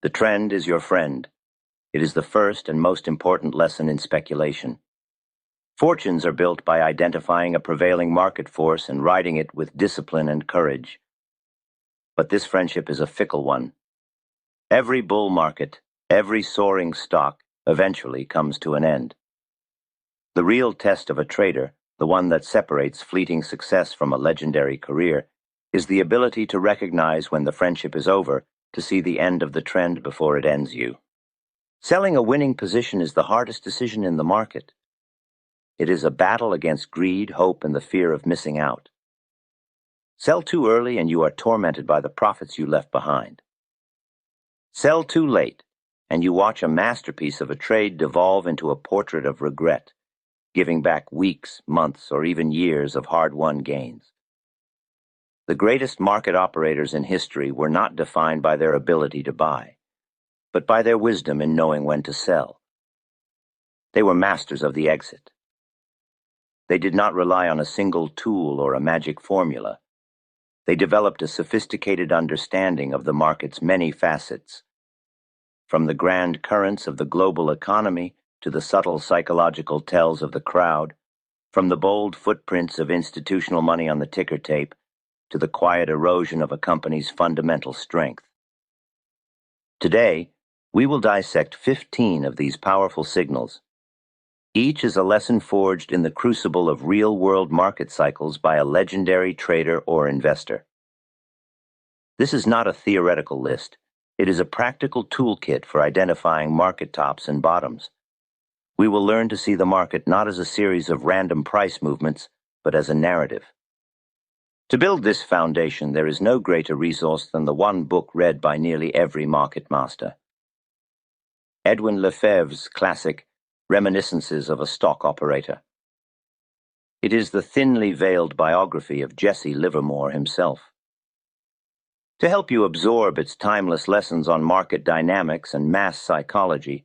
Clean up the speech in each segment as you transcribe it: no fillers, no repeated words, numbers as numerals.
The trend is your friend. It is the first and most important lesson in speculation. Fortunes are built by identifying a prevailing market force and riding it with discipline and courage. But this friendship is a fickle one. Every bull market, every soaring stock, eventually comes to an end. The real test of a trader, the one that separates fleeting success from a legendary career, is the ability to recognize when the friendship is over, to see the end of the trend before it ends you. Selling a winning position is the hardest decision in the market. It is a battle against greed, hope, and the fear of missing out. Sell too early and you are tormented by the profits you left behind. Sell too late, and you watch a masterpiece of a trade devolve into a portrait of regret, giving back weeks, months, or even years of hard-won gains. The greatest market operators in history were not defined by their ability to buy, but by their wisdom in knowing when to sell. They were masters of the exit. They did not rely on a single tool or a magic formula. They developed a sophisticated understanding of the market's many facets, from the grand currents of the global economy to the subtle psychological tells of the crowd, from the bold footprints of institutional money on the ticker tape to the quiet erosion of a company's fundamental strength. Today, we will dissect 15 of these powerful signals. Each is a lesson forged in the crucible of real-world market cycles by a legendary trader or investor. This is not a theoretical list. It is a practical toolkit for identifying market tops and bottoms. We will learn to see the market not as a series of random price movements, but as a narrative. To build this foundation, there is no greater resource than the one book read by nearly every market master. Edwin Lefebvre's classic Reminiscences of a Stock Operator. It is the thinly veiled biography of Jesse Livermore himself. To help you absorb its timeless lessons on market dynamics and mass psychology,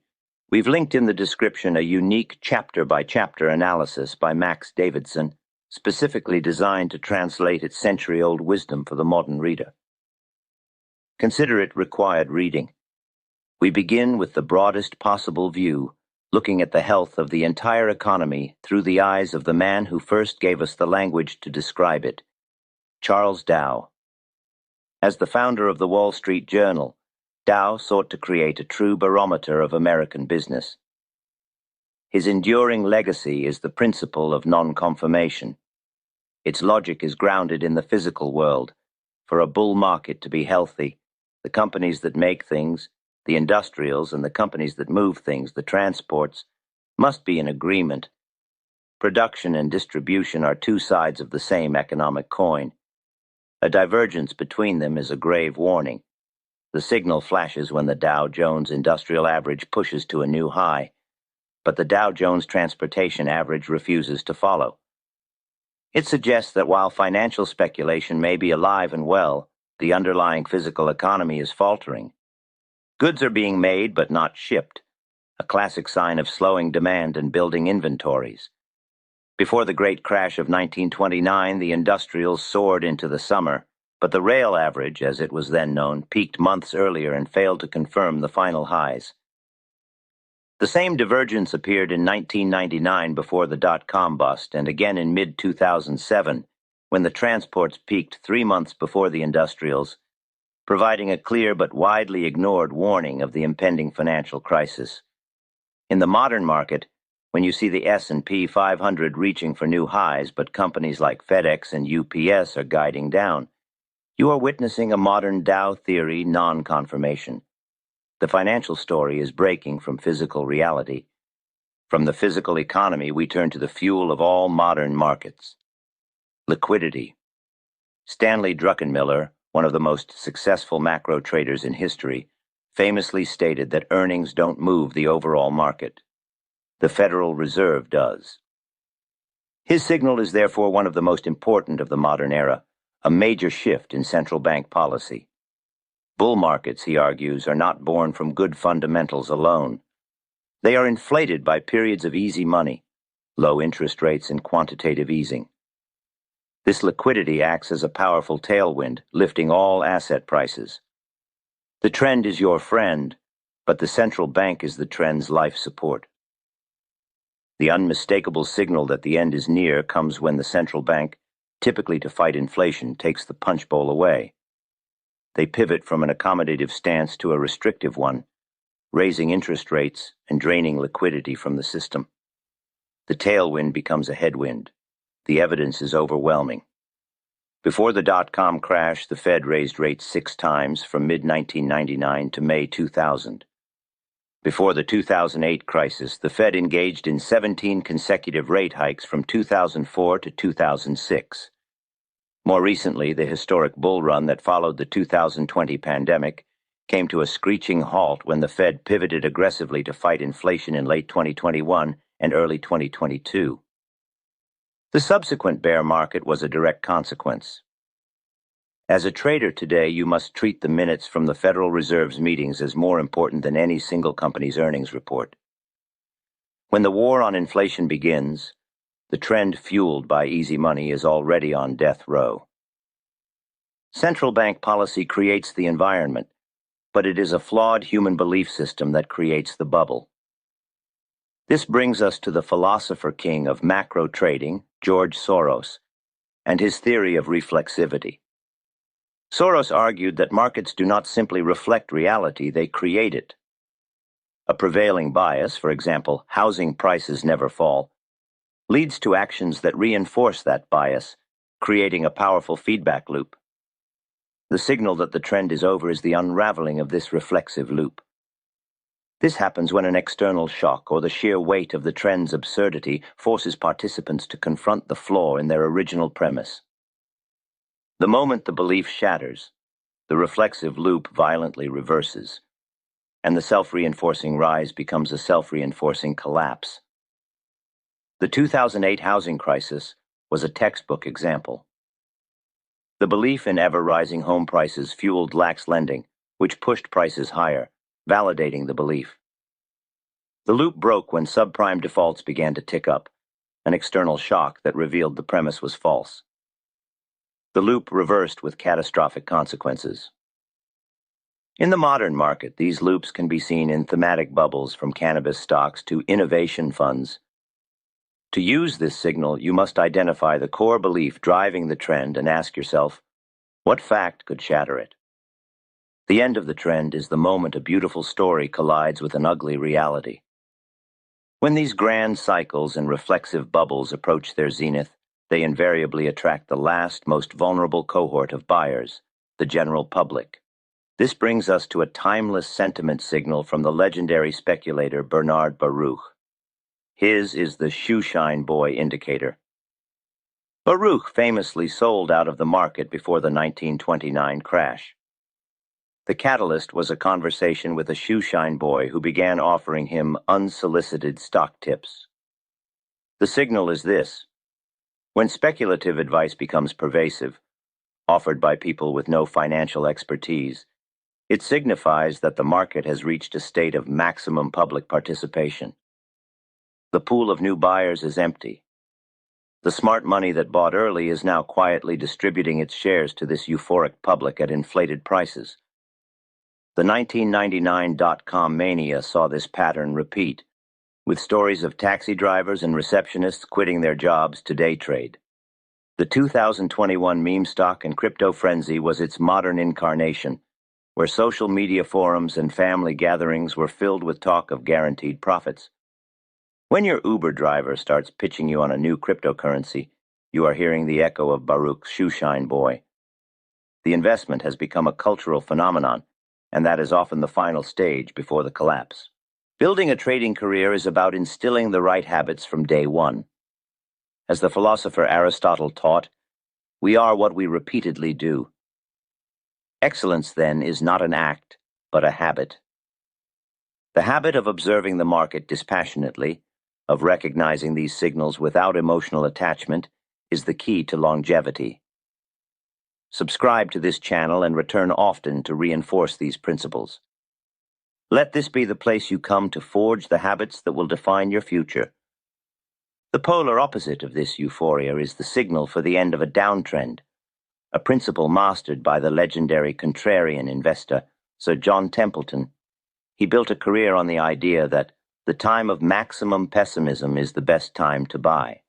we've linked in the description a unique chapter-by-chapter analysis by Max Davidson, specifically designed to translate its century-old wisdom for the modern reader. Consider it required reading. We begin with the broadest possible view, looking at the health of the entire economy through the eyes of the man who first gave us the language to describe it, Charles Dow. As the founder of the Wall Street Journal, Dow sought to create a true barometer of American business. His enduring legacy is the principle of non-confirmation. Its logic is grounded in the physical world. For a bull market to be healthy, the companies that make things, the industrials, and the companies that move things, the transports, must be in agreement. Production and distribution are two sides of the same economic coin. A divergence between them is a grave warning. The signal flashes when the Dow Jones Industrial Average pushes to a new high, but the Dow Jones Transportation Average refuses to follow. It suggests that while financial speculation may be alive and well, the underlying physical economy is faltering. Goods are being made but not shipped, a classic sign of slowing demand and building inventories. Before the great crash of 1929, the industrials soared into the summer, but the rail average, as it was then known, peaked months earlier and failed to confirm the final highs. The same divergence appeared in 1999 before the dot-com bust, and again in mid-2007, when the transports peaked 3 months before the industrials, providing a clear but widely ignored warning of the impending financial crisis. In the modern market, when you see the S&P 500 reaching for new highs, but companies like FedEx and UPS are guiding down, you are witnessing a modern Dow theory non-confirmation. The financial story is breaking from physical reality. From the physical economy, we turn to the fuel of all modern markets: liquidity. Stanley Druckenmiller, one of the most successful macro traders in history, famously stated that earnings don't move the overall market. The Federal Reserve does. His signal is therefore one of the most important of the modern era, a major shift in central bank policy. Bull markets, he argues, are not born from good fundamentals alone. They are inflated by periods of easy money, low interest rates, and quantitative easing. This liquidity acts as a powerful tailwind, lifting all asset prices. The trend is your friend, but the central bank is the trend's life support. The unmistakable signal that the end is near comes when the central bank, typically to fight inflation, takes the punch bowl away. They pivot from an accommodative stance to a restrictive one, raising interest rates and draining liquidity from the system. The tailwind becomes a headwind. The evidence is overwhelming. Before the dot-com crash, the Fed raised rates 6 times from mid-1999 to May 2000. Before the 2008 crisis, the Fed engaged in 17 consecutive rate hikes from 2004 to 2006. More recently, the historic bull run that followed the 2020 pandemic came to a screeching halt when the Fed pivoted aggressively to fight inflation in late 2021 and early 2022. The subsequent bear market was a direct consequence. As a trader today, you must treat the minutes from the Federal Reserve's meetings as more important than any single company's earnings report. When the war on inflation begins, the trend fueled by easy money is already on death row. Central bank policy creates the environment, but it is a flawed human belief system that creates the bubble. This brings us to the philosopher king of macro trading, George Soros, and his theory of reflexivity. Soros argued that markets do not simply reflect reality, they create it. A prevailing bias, for example, housing prices never fall, leads to actions that reinforce that bias, creating a powerful feedback loop. The signal that the trend is over is the unraveling of this reflexive loop. This happens when an external shock or the sheer weight of the trend's absurdity forces participants to confront the flaw in their original premise. The moment the belief shatters, the reflexive loop violently reverses, and the self-reinforcing rise becomes a self-reinforcing collapse. The 2008 housing crisis was a textbook example. The belief in ever-rising home prices fueled lax lending, which pushed prices higher, validating the belief. The loop broke when subprime defaults began to tick up, an external shock that revealed the premise was false. The loop reversed with catastrophic consequences. In the modern market, these loops can be seen in thematic bubbles from cannabis stocks to innovation funds. To use this signal, you must identify the core belief driving the trend and ask yourself, what fact could shatter it? The end of the trend is the moment a beautiful story collides with an ugly reality. When these grand cycles and reflexive bubbles approach their zenith, they invariably attract the last, most vulnerable cohort of buyers, the general public. This brings us to a timeless sentiment signal from the legendary speculator Bernard Baruch. His is the shoeshine boy indicator. Baruch famously sold out of the market before the 1929 crash. The catalyst was a conversation with a shoeshine boy who began offering him unsolicited stock tips. The signal is this. When speculative advice becomes pervasive, offered by people with no financial expertise, it signifies that the market has reached a state of maximum public participation. The pool of new buyers is empty. The smart money that bought early is now quietly distributing its shares to this euphoric public at inflated prices. The 1999 dot-com mania saw this pattern repeat, with stories of taxi drivers and receptionists quitting their jobs to day trade. The 2021 meme stock and crypto frenzy was its modern incarnation, where social media forums and family gatherings were filled with talk of guaranteed profits. When your Uber driver starts pitching you on a new cryptocurrency, you are hearing the echo of Baruch's shoeshine boy. The investment has become a cultural phenomenon, and that is often the final stage before the collapse. Building a trading career is about instilling the right habits from day one. As the philosopher Aristotle taught, we are what we repeatedly do. Excellence, then, is not an act, but a habit. The habit of observing the market dispassionately, of recognizing these signals without emotional attachment, is the key to longevity. Subscribe to this channel and return often to reinforce these principles. Let this be the place you come to forge the habits that will define your future. The polar opposite of this euphoria is the signal for the end of a downtrend, a principle mastered by the legendary contrarian investor Sir John Templeton. He built a career on the idea that the time of maximum pessimism is the best time to buy.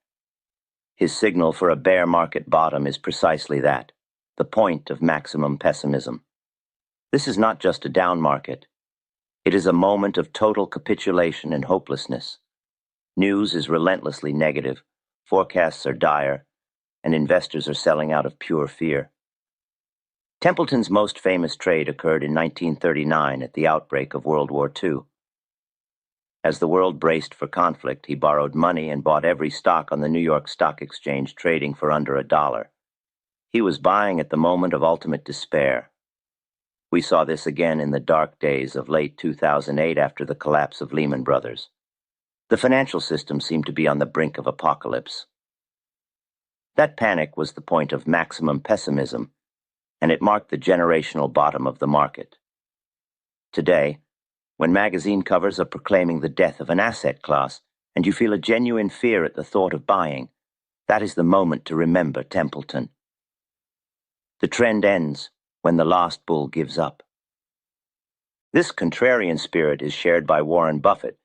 His signal for a bear market bottom is precisely that, the point of maximum pessimism. This is not just a down market. It is a moment of total capitulation and hopelessness. News is relentlessly negative, forecasts are dire, and investors are selling out of pure fear. Templeton's most famous trade occurred in 1939 at the outbreak of World War II. As the world braced for conflict, he borrowed money and bought every stock on the New York Stock Exchange trading for under $1. He was buying at the moment of ultimate despair. We saw this again in the dark days of late 2008 after the collapse of Lehman Brothers. The financial system seemed to be on the brink of apocalypse. That panic was the point of maximum pessimism, and it marked the generational bottom of the market. Today, when magazine covers are proclaiming the death of an asset class, and you feel a genuine fear at the thought of buying, that is the moment to remember Templeton. The trend ends when the last bull gives up. This contrarian spirit is shared by Warren Buffett,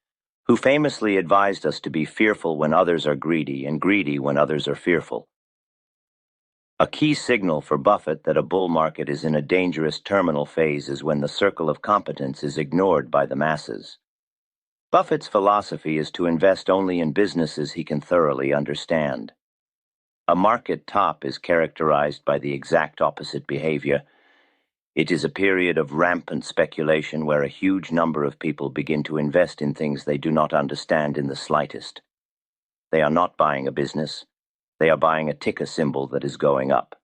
who famously advised us to be fearful when others are greedy and greedy when others are fearful. A key signal for Buffett that a bull market is in a dangerous terminal phase is when the circle of competence is ignored by the masses. Buffett's philosophy is to invest only in businesses he can thoroughly understand. A market top is characterized by the exact opposite behavior. It is a period of rampant speculation where a huge number of people begin to invest in things they do not understand in the slightest. They are not buying a business. They are buying a ticker symbol that is going up.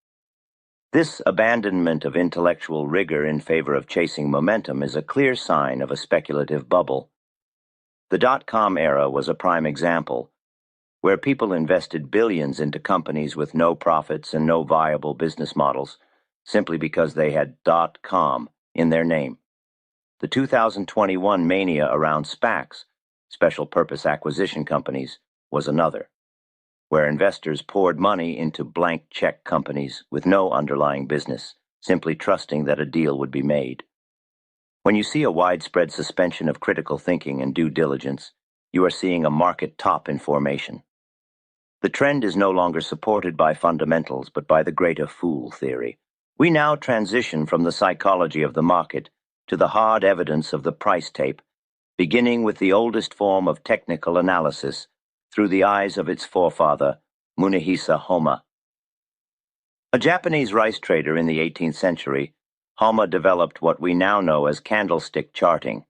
This abandonment of intellectual rigor in favor of chasing momentum is a clear sign of a speculative bubble. The dot-com era was a prime example, where people invested billions into companies with no profits and no viable business models, simply because they had .com in their name. The 2021 mania around SPACs, special purpose acquisition companies, was another, where investors poured money into blank check companies with no underlying business, simply trusting that a deal would be made. When you see a widespread suspension of critical thinking and due diligence, you are seeing a market top in formation. The trend is no longer supported by fundamentals, but by the greater fool theory. We now transition from the psychology of the market to the hard evidence of the price tape, beginning with the oldest form of technical analysis, through the eyes of its forefather, Munehisa Homa. A Japanese rice trader in the 18th century, Homa developed what we now know as candlestick charting.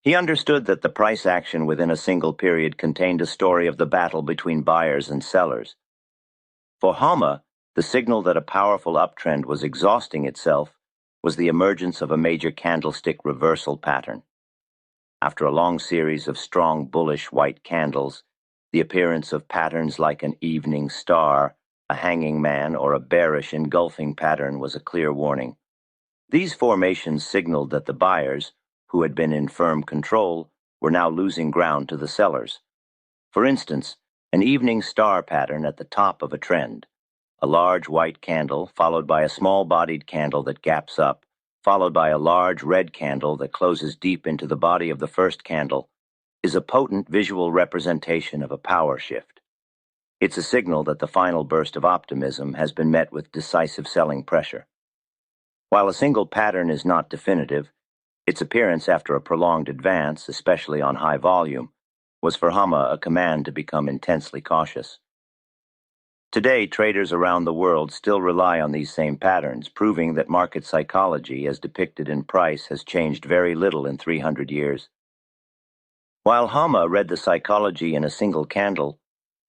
He understood that the price action within a single period contained a story of the battle between buyers and sellers. For Homa, the signal that a powerful uptrend was exhausting itself was the emergence of a major candlestick reversal pattern. After a long series of strong bullish white candles, the appearance of patterns like an evening star, a hanging man, or a bearish engulfing pattern was a clear warning. These formations signaled that the buyers, who had been in firm control, were now losing ground to the sellers. For instance, an evening star pattern at the top of a trend, a large white candle followed by a small-bodied candle that gaps up, followed by a large red candle that closes deep into the body of the first candle, is a potent visual representation of a power shift. It's a signal that the final burst of optimism has been met with decisive selling pressure. While a single pattern is not definitive, its appearance after a prolonged advance, especially on high volume, was for Homa a command to become intensely cautious. Today, traders around the world still rely on these same patterns, proving that market psychology, as depicted in price, has changed very little in 300 years. While Homa read the psychology in a single candle,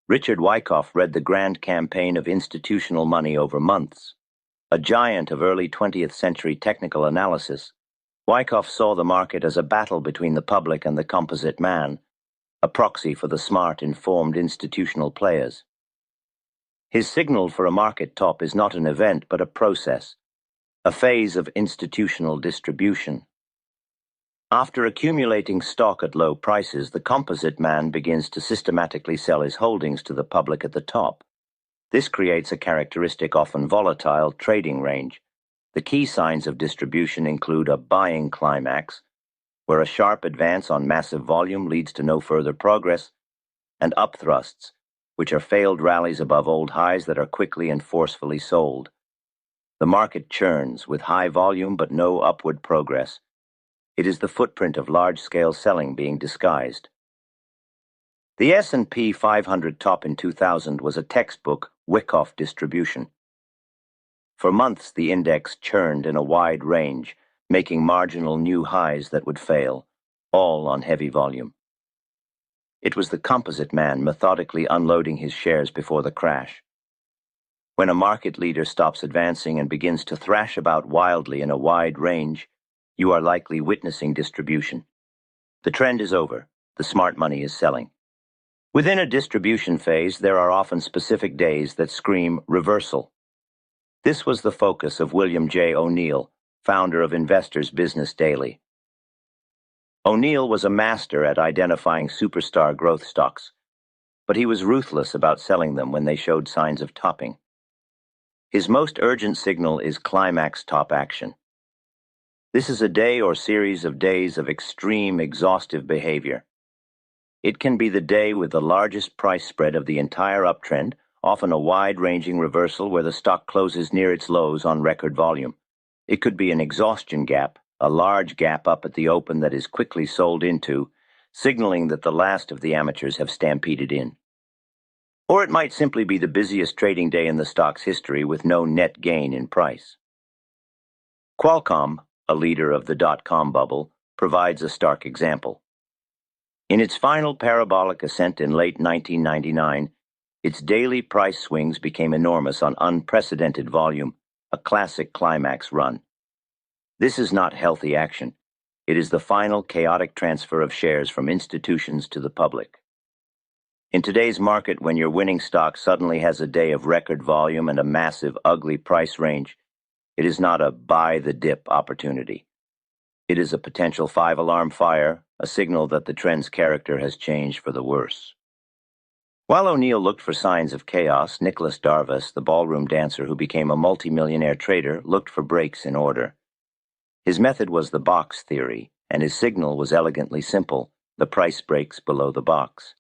Richard Wyckoff read the grand campaign of institutional money over months. A giant of early 20th century technical analysis, Wyckoff saw the market as a battle between the public and the composite man, a proxy for the smart, informed institutional players. His signal for a market top is not an event but a process, a phase of institutional distribution. After accumulating stock at low prices, the composite man begins to systematically sell his holdings to the public at the top. This creates a characteristic, often volatile, trading range, The key signs of distribution include a buying climax, where a sharp advance on massive volume leads to no further progress, and upthrusts, which are failed rallies above old highs that are quickly and forcefully sold. The market churns with high volume but no upward progress. It is the footprint of large-scale selling being disguised. The S&P 500 top in 2000 was a textbook Wyckoff distribution. For months, the index churned in a wide range, making marginal new highs that would fail, all on heavy volume. It was the composite man methodically unloading his shares before the crash. When a market leader stops advancing and begins to thrash about wildly in a wide range, you are likely witnessing distribution. The trend is over. The smart money is selling. Within a distribution phase, there are often specific days that scream reversal. This was the focus of William J. O'Neill, founder of Investors Business Daily. O'Neill was a master at identifying superstar growth stocks, but he was ruthless about selling them when they showed signs of topping. His most urgent signal is climax top action. This is a day or series of days of extreme, exhaustive behavior. It can be the day with the largest price spread of the entire uptrend, often a wide-ranging reversal where the stock closes near its lows on record volume. It could be an exhaustion gap, a large gap up at the open that is quickly sold into, signaling that the last of the amateurs have stampeded in. Or it might simply be the busiest trading day in the stock's history with no net gain in price. Qualcomm, a leader of the dot-com bubble, provides a stark example. In its final parabolic ascent in late 1999, its daily price swings became enormous on unprecedented volume, a classic climax run. This is not healthy action. It is the final chaotic transfer of shares from institutions to the public. In today's market, when your winning stock suddenly has a day of record volume and a massive, ugly price range, it is not a buy the dip opportunity. It is a potential five-alarm fire, a signal that the trend's character has changed for the worse. While O'Neill looked for signs of chaos, Nicholas Darvas, the ballroom dancer who became a multimillionaire trader, looked for breaks in order. His method was the box theory, and his signal was elegantly simple: the price breaks below the box.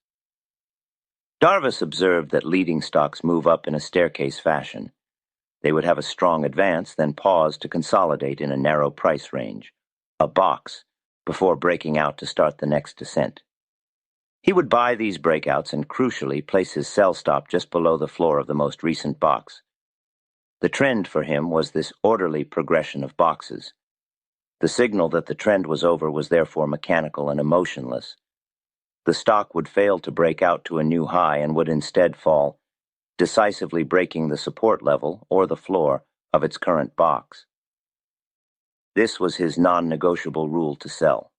Darvas observed that leading stocks move up in a staircase fashion. They would have a strong advance, then pause to consolidate in a narrow price range, a box, before breaking out to start the next descent. He would buy these breakouts and, crucially, place his sell stop just below the floor of the most recent box. The trend for him was this orderly progression of boxes. The signal that the trend was over was therefore mechanical and emotionless. The stock would fail to break out to a new high and would instead fall, decisively breaking the support level, or the floor, of its current box. This was his non-negotiable rule to sell.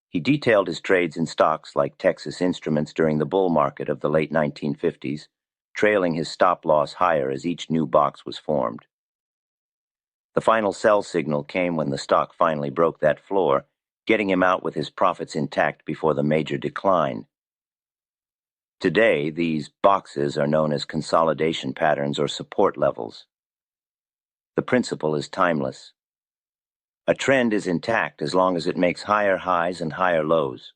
He detailed his trades in stocks like Texas Instruments during the bull market of the late 1950s, trailing his stop-loss higher as each new box was formed. The final sell signal came when the stock finally broke that floor, getting him out with his profits intact before the major decline. Today, these boxes are known as consolidation patterns or support levels. The principle is timeless. A trend is intact as long as it makes higher highs and higher lows.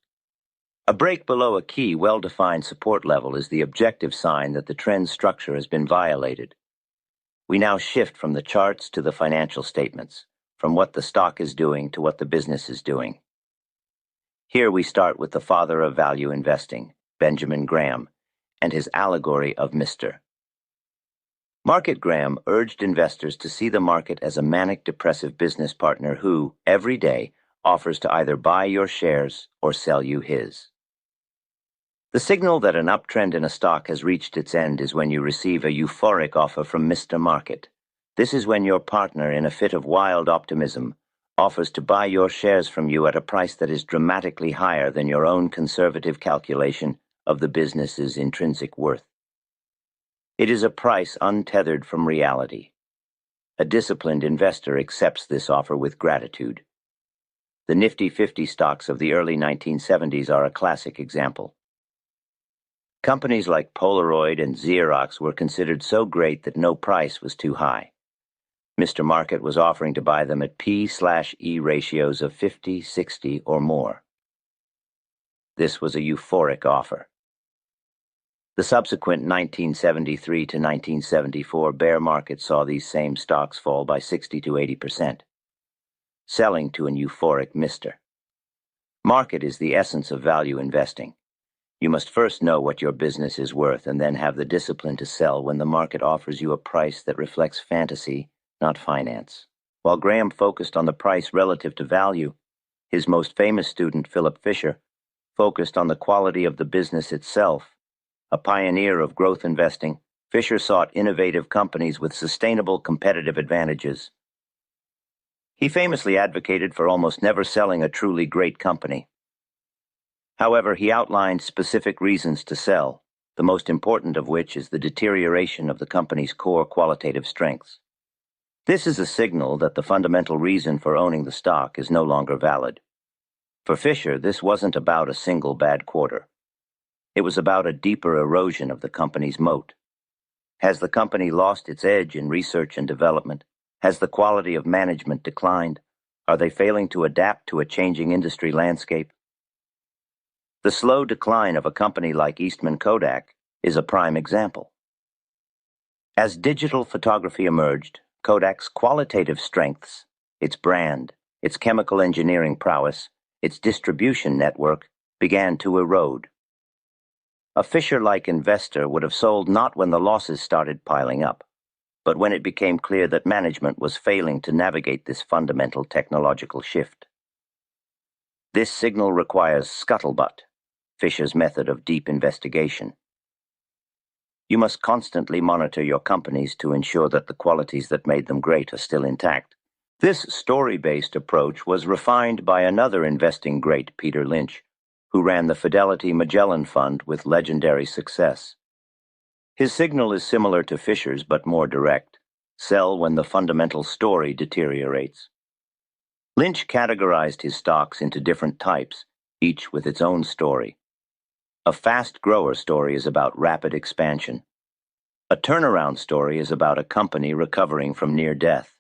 A break below a key, well-defined support level is the objective sign that the trend structure has been violated. We now shift from the charts to the financial statements, from what the stock is doing to what the business is doing. Here we start with the father of value investing, Benjamin Graham, and his allegory of Mr. Market Graham urged investors to see the market as a manic-depressive business partner who, every day, offers to either buy your shares or sell you his. The signal that an uptrend in a stock has reached its end is when you receive a euphoric offer from Mr. Market. This is when your partner, in a fit of wild optimism, offers to buy your shares from you at a price that is dramatically higher than your own conservative calculation of the business's intrinsic worth. It is a price untethered from reality. A disciplined investor accepts this offer with gratitude. The Nifty 50 stocks of the early 1970s are a classic example. Companies like Polaroid and Xerox were considered so great that no price was too high. Mr. Market was offering to buy them at P/E ratios of 50, 60, or more. This was a euphoric offer. The subsequent 1973 to 1974 bear market saw these same stocks fall by 60 to 80%, selling to an euphoric mister. Market is the essence of value investing. You must first know what your business is worth and then have the discipline to sell when the market offers you a price that reflects fantasy, not finance. While Graham focused on the price relative to value, his most famous student, Philip Fisher, focused on the quality of the business itself. A pioneer of growth investing, Fisher sought innovative companies with sustainable competitive advantages. He famously advocated for almost never selling a truly great company. However, he outlined specific reasons to sell, the most important of which is the deterioration of the company's core qualitative strengths. This is a signal that the fundamental reason for owning the stock is no longer valid. For Fisher, this wasn't about a single bad quarter. It was about a deeper erosion of the company's moat. Has the company lost its edge in research and development? Has the quality of management declined? Are they failing to adapt to a changing industry landscape? The slow decline of a company like Eastman Kodak is a prime example. As digital photography emerged, Kodak's qualitative strengths, its brand, its chemical engineering prowess, its distribution network, began to erode. A Fisher-like investor would have sold not when the losses started piling up, but when it became clear that management was failing to navigate this fundamental technological shift. This signal requires scuttlebutt, Fisher's method of deep investigation. You must constantly monitor your companies to ensure that the qualities that made them great are still intact. This story-based approach was refined by another investing great, Peter Lynch, who ran the Fidelity Magellan Fund with legendary success. His signal is similar to Fisher's but more direct. Sell when the fundamental story deteriorates. Lynch categorized his stocks into different types, each with its own story. A fast grower story is about rapid expansion. A turnaround story is about a company recovering from near death.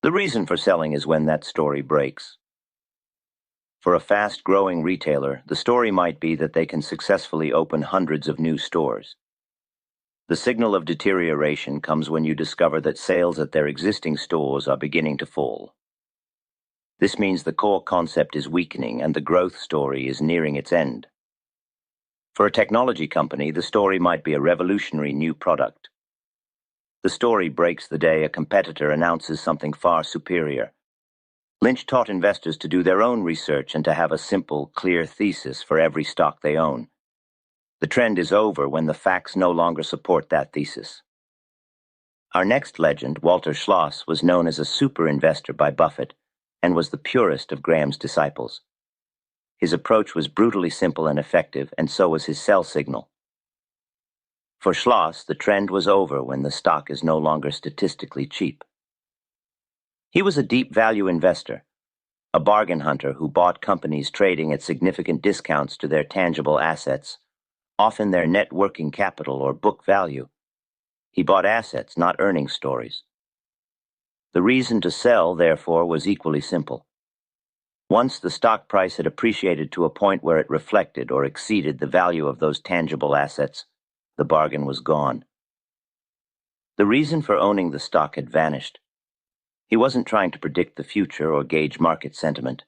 The reason for selling is when that story breaks. For a fast-growing retailer, the story might be that they can successfully open hundreds of new stores. The signal of deterioration comes when you discover that sales at their existing stores are beginning to fall. This means the core concept is weakening and the growth story is nearing its end. For a technology company, the story might be a revolutionary new product. The story breaks the day a competitor announces something far superior. Lynch taught investors to do their own research and to have a simple, clear thesis for every stock they own. The trend is over when the facts no longer support that thesis. Our next legend, Walter Schloss, was known as a super investor by Buffett and was the purest of Graham's disciples. His approach was brutally simple and effective, and so was his sell signal. For Schloss, the trend was over when the stock is no longer statistically cheap. He was a deep value investor, a bargain hunter who bought companies trading at significant discounts to their tangible assets, often their net working capital or book value. He bought assets, not earnings stories. The reason to sell, therefore, was equally simple. Once the stock price had appreciated to a point where it reflected or exceeded the value of those tangible assets, the bargain was gone. The reason for owning the stock had vanished. He wasn't trying to predict the future or gauge market sentiment.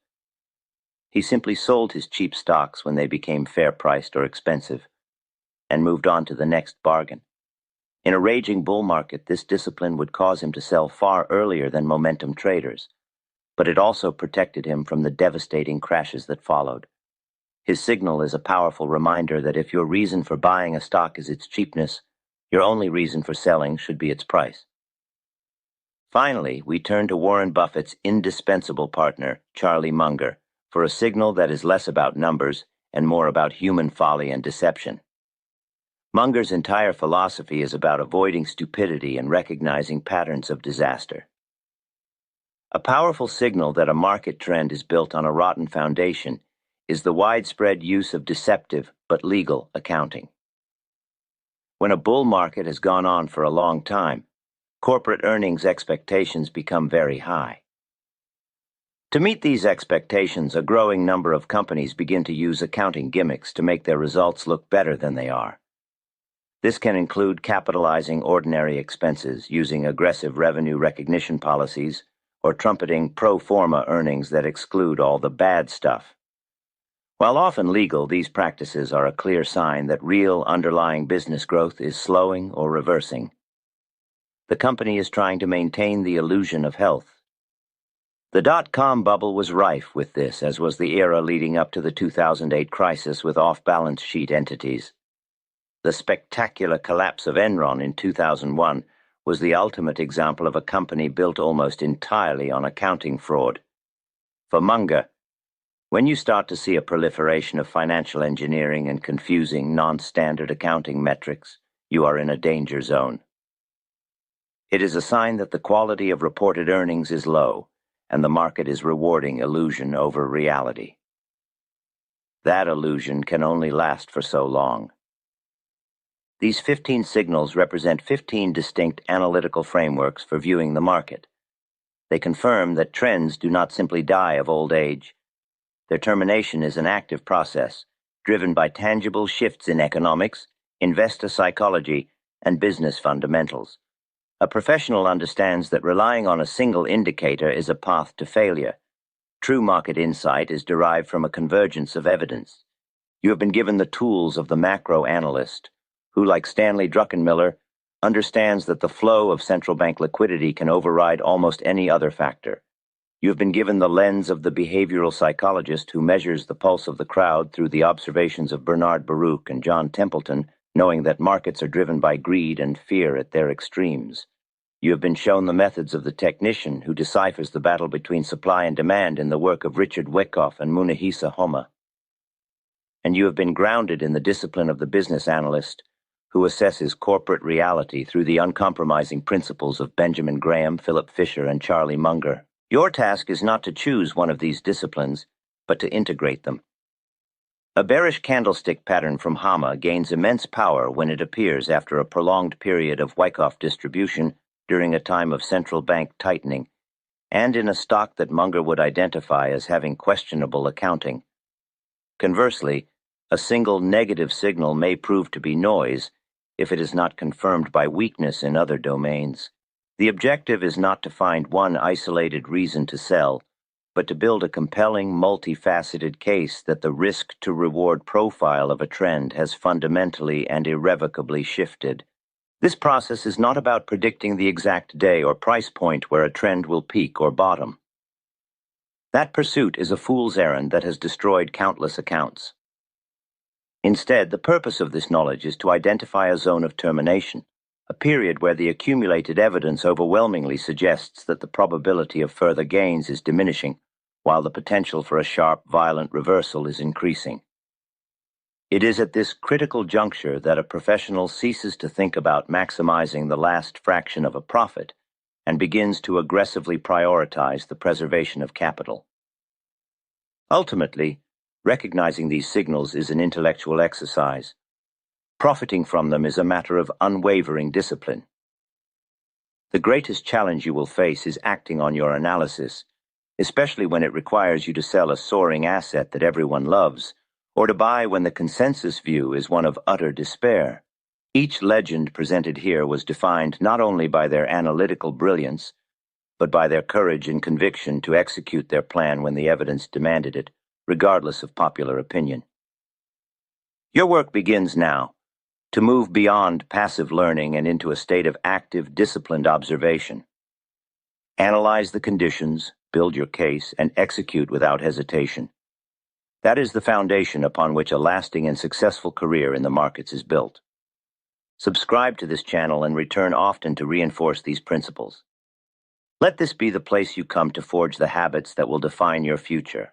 He simply sold his cheap stocks when they became fair-priced or expensive, and moved on to the next bargain. In a raging bull market, this discipline would cause him to sell far earlier than momentum traders, but it also protected him from the devastating crashes that followed. His signal is a powerful reminder that if your reason for buying a stock is its cheapness, your only reason for selling should be its price. Finally, we turn to Warren Buffett's indispensable partner, Charlie Munger, for a signal that is less about numbers and more about human folly and deception. Munger's entire philosophy is about avoiding stupidity and recognizing patterns of disaster. A powerful signal that a market trend is built on a rotten foundation is the widespread use of deceptive but legal accounting. When a bull market has gone on for a long time, corporate earnings expectations become very high. To meet these expectations, a growing number of companies begin to use accounting gimmicks to make their results look better than they are. This can include capitalizing ordinary expenses, using aggressive revenue recognition policies, or trumpeting pro forma earnings that exclude all the bad stuff. While often legal, these practices are a clear sign that real underlying business growth is slowing or reversing. The company is trying to maintain the illusion of health. The dot-com bubble was rife with this, as was the era leading up to the 2008 crisis with off-balance sheet entities. The spectacular collapse of Enron in 2001 was the ultimate example of a company built almost entirely on accounting fraud. For Munger, when you start to see a proliferation of financial engineering and confusing, non-standard accounting metrics, you are in a danger zone. It is a sign that the quality of reported earnings is low, and the market is rewarding illusion over reality. That illusion can only last for so long. These 15 signals represent 15 distinct analytical frameworks for viewing the market. They confirm that trends do not simply die of old age. Their termination is an active process, driven by tangible shifts in economics, investor psychology, and business fundamentals. A professional understands that relying on a single indicator is a path to failure. True market insight is derived from a convergence of evidence. You have been given the tools of the macro analyst, who, like Stanley Druckenmiller, understands that the flow of central bank liquidity can override almost any other factor. You have been given the lens of the behavioral psychologist who measures the pulse of the crowd through the observations of Bernard Baruch and John Templeton, knowing that markets are driven by greed and fear at their extremes. You have been shown the methods of the technician who deciphers the battle between supply and demand in the work of Richard Wyckoff and Munahisa Homa. And you have been grounded in the discipline of the business analyst, who assesses corporate reality through the uncompromising principles of Benjamin Graham, Philip Fisher, and Charlie Munger. Your task is not to choose one of these disciplines, but to integrate them. A bearish candlestick pattern from Hama gains immense power when it appears after a prolonged period of Wyckoff distribution during a time of central bank tightening, and in a stock that Munger would identify as having questionable accounting. Conversely, a single negative signal may prove to be noise if it is not confirmed by weakness in other domains. The objective is not to find one isolated reason to sell, but to build a compelling, multifaceted case that the risk-to-reward profile of a trend has fundamentally and irrevocably shifted. This process is not about predicting the exact day or price point where a trend will peak or bottom. That pursuit is a fool's errand that has destroyed countless accounts. Instead, the purpose of this knowledge is to identify a zone of termination, a period where the accumulated evidence overwhelmingly suggests that the probability of further gains is diminishing, while the potential for a sharp, violent reversal is increasing. It is at this critical juncture that a professional ceases to think about maximizing the last fraction of a profit and begins to aggressively prioritize the preservation of capital. Ultimately, recognizing these signals is an intellectual exercise. Profiting from them is a matter of unwavering discipline. The greatest challenge you will face is acting on your analysis, especially when it requires you to sell a soaring asset that everyone loves, or to buy when the consensus view is one of utter despair. Each legend presented here was defined not only by their analytical brilliance, but by their courage and conviction to execute their plan when the evidence demanded it, regardless of popular opinion. Your work begins now, to move beyond passive learning and into a state of active, disciplined observation. Analyze the conditions, build your case, and execute without hesitation. That is the foundation upon which a lasting and successful career in the markets is built. Subscribe to this channel and return often to reinforce these principles. Let this be the place you come to forge the habits that will define your future.